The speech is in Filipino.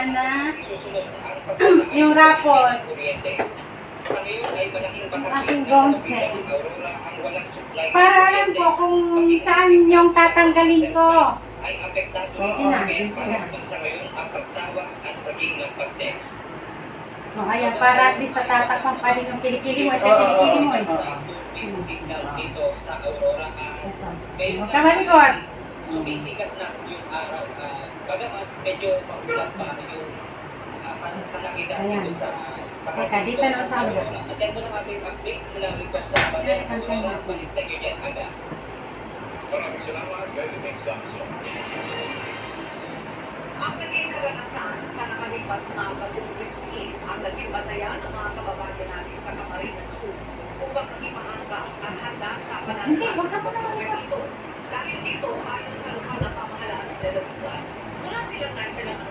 sana isusunod ang pagsasaayos yung rapos. ng kuryente. Sa ngayon ay malaking bahagi Aking ng bongse. kabilang ng Aurora ang walang supply ng Para alam kuryente. ko kung saan yung tatanggalin ko. Ay apektado Oo, rin kaya yun para na. sa ngayon ang pagtawag at maging ng pag-text. O, ayan, para at least sa tatakpan pa rin yung kilikili mo. Ito yung kilikili mo. Signal dito sa Aurora Huwag ka malikot. sumisikat na yung araw. Bagamat medyo magulang pa yung pananakita Ayan. dito sa Teka, dito na sa kabila. At yan po ng aming update mula rito sa Bayan Aurora. Balik sa inyo dyan agad. Maraming salamat, Benedict Samson. Ang naging karanasan sa nakalipas na bagong Christine ang naging batayan ng mga kababayan natin sa Camarines School upang maging maangka at handa sa Hindi, pananakas wag ka ng pa naman. pagpapit ito. Dahil dito, ayon sa lokal na pamahalaan ng lalawigan, mula silang naitala ng